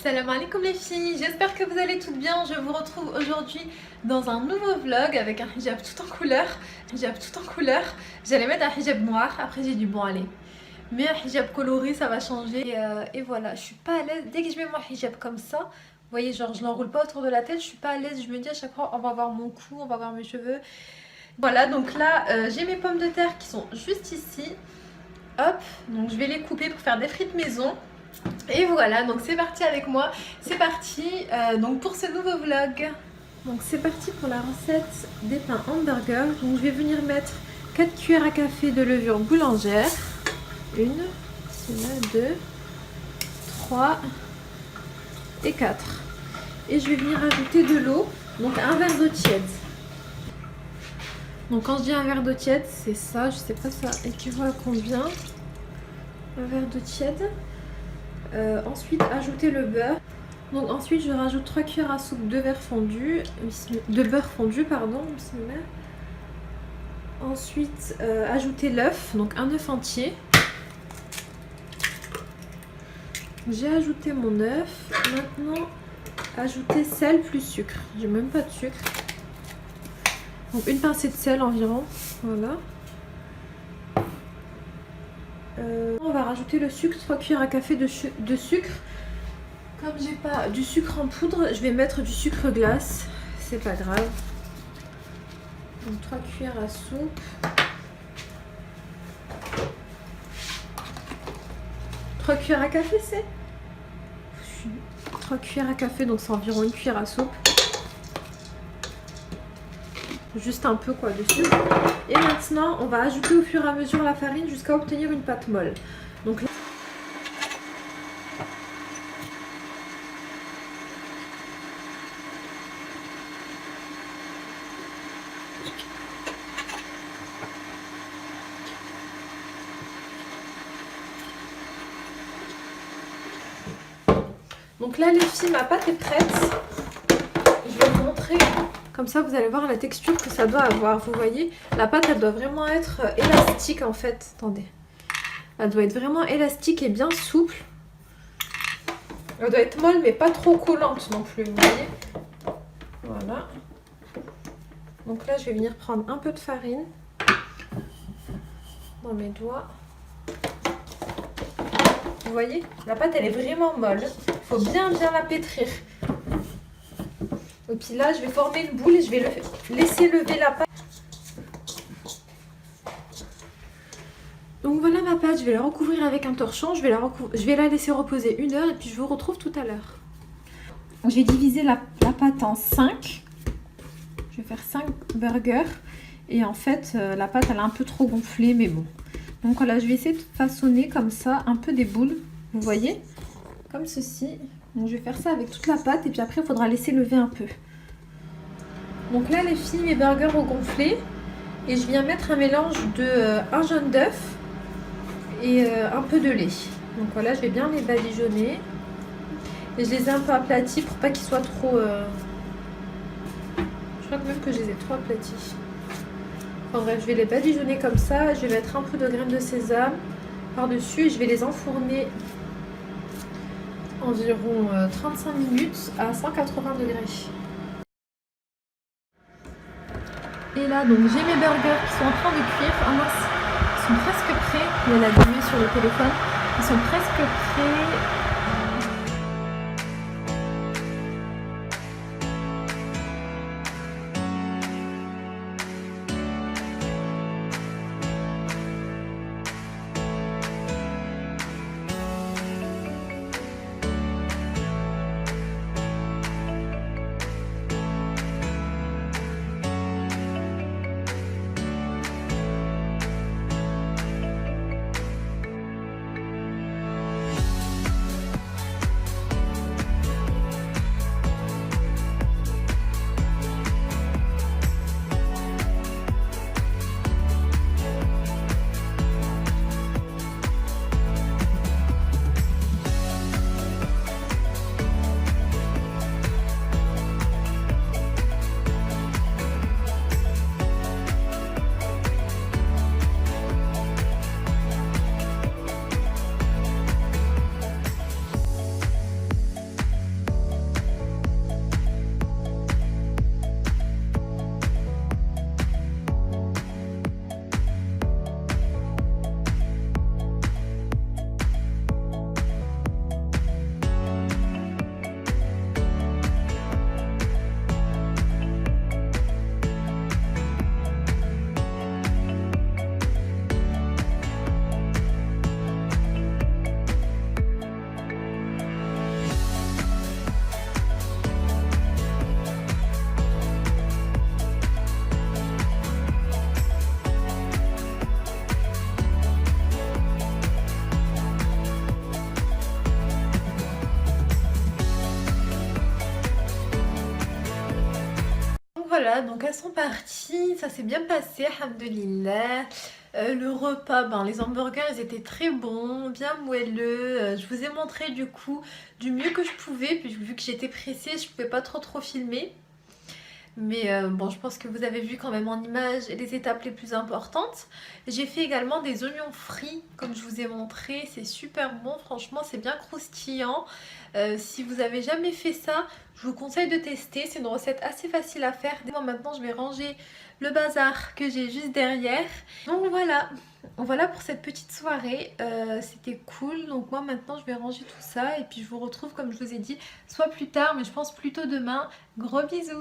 Salam alaikum les filles, j'espère que vous allez toutes bien. Je vous retrouve aujourd'hui dans un nouveau vlog avec un hijab tout en couleur. J'allais mettre un hijab noir, après j'ai dit bon allez. Mais un hijab coloré ça va changer. Et voilà, je suis pas à l'aise. Dès que je mets mon hijab comme ça, vous voyez genre je l'enroule pas autour de la tête, je suis pas à l'aise. Je me dis à chaque fois on va voir mon cou, on va voir mes cheveux. Voilà, donc là j'ai mes pommes de terre qui sont juste ici. Hop, donc je vais les couper pour faire des frites maison. Et voilà, donc c'est parti avec moi, c'est parti donc pour ce nouveau vlog. Donc c'est parti pour la recette des pains hamburger. Donc je vais venir mettre 4 cuillères à café de levure boulangère. 1, 2, 3 et 4. Et je vais venir ajouter de l'eau, donc un verre d'eau tiède. Donc quand je dis un verre d'eau tiède, c'est ça, je sais pas ça équivaut à combien. Un verre d'eau tiède. Ensuite ajouter le beurre. Donc ensuite je rajoute 3 cuillères à soupe de beurre fondu, pardon. Ensuite ajouter l'œuf, donc un œuf entier. J'ai ajouté mon œuf. Maintenant ajouter sel plus sucre. J'ai même pas de sucre. Donc une pincée de sel environ. Voilà. On va rajouter le sucre, 3 cuillères à café de sucre. Comme j'ai pas du sucre en poudre, je vais mettre du sucre glace, c'est pas grave. Donc 3 cuillères à soupe. 3 cuillères à café c'est 3 cuillères à café, donc c'est environ une cuillère à soupe. Juste un peu quoi de sucre. Et maintenant on va ajouter au fur et à mesure la farine jusqu'à obtenir une pâte molle. Donc là, les filles, ma pâte est prête. Je vais vous montrer. Comme ça, vous allez voir la texture que ça doit avoir. Vous voyez, la pâte, elle doit vraiment être élastique en fait. Attendez. Elle doit être vraiment élastique et bien souple. Elle doit être molle, mais pas trop collante non plus. Vous voyez. Voilà. Donc là, je vais venir prendre un peu de farine dans mes doigts. Vous voyez, la pâte, elle est vraiment molle. Il faut bien la pétrir. Et puis là, je vais former une boule et je vais laisser lever la pâte. Donc voilà ma pâte, je vais la recouvrir avec un torchon. Je vais la laisser reposer 1 heure et puis je vous retrouve tout à l'heure. J'ai divisé la pâte en 5. Je vais faire 5 burgers. Et en fait, la pâte, elle est un peu trop gonflée, mais bon. Donc voilà, je vais essayer de façonner comme ça un peu des boules. Vous voyez, comme ceci. Donc je vais faire ça avec toute la pâte et puis après il faudra laisser lever un peu. Donc là les filles, mes burgers ont gonflé et je viens mettre un mélange de un jaune d'œuf et un peu de lait. Donc voilà, je vais bien les badigeonner et je les ai un peu aplatis pour pas qu'ils soient trop... Je crois même que je les ai trop aplatis. Enfin bref, je vais les badigeonner comme ça. Je vais mettre un peu de graines de sésame par-dessus et je vais les enfourner environ 35 minutes à 180 degrés. Et là, donc j'ai mes burgers qui sont en train de cuire. Ah mince, ils sont presque prêts. Il y a la lumière sur le téléphone. Ils sont presque prêts. voilà, donc elles sont parties, ça s'est bien passé, alhamdoulilah. Le repas, ben, les hamburgers ils étaient très bons, bien moelleux. Je vous ai montré du coup du mieux que je pouvais, puis vu que j'étais pressée, je pouvais pas trop filmer. Mais bon, je pense que vous avez vu quand même en image les étapes les plus importantes. J'ai fait également des oignons frits, comme je vous ai montré. C'est super bon, franchement, c'est bien croustillant. Si vous avez jamais fait ça, je vous conseille de tester. C'est une recette assez facile à faire. Moi, maintenant, je vais ranger le bazar que j'ai juste derrière. Donc voilà. Voilà pour cette petite soirée, c'était cool. Donc moi maintenant je vais ranger tout ça et puis je vous retrouve comme je vous ai dit, soit plus tard mais je pense plutôt demain. Gros bisous.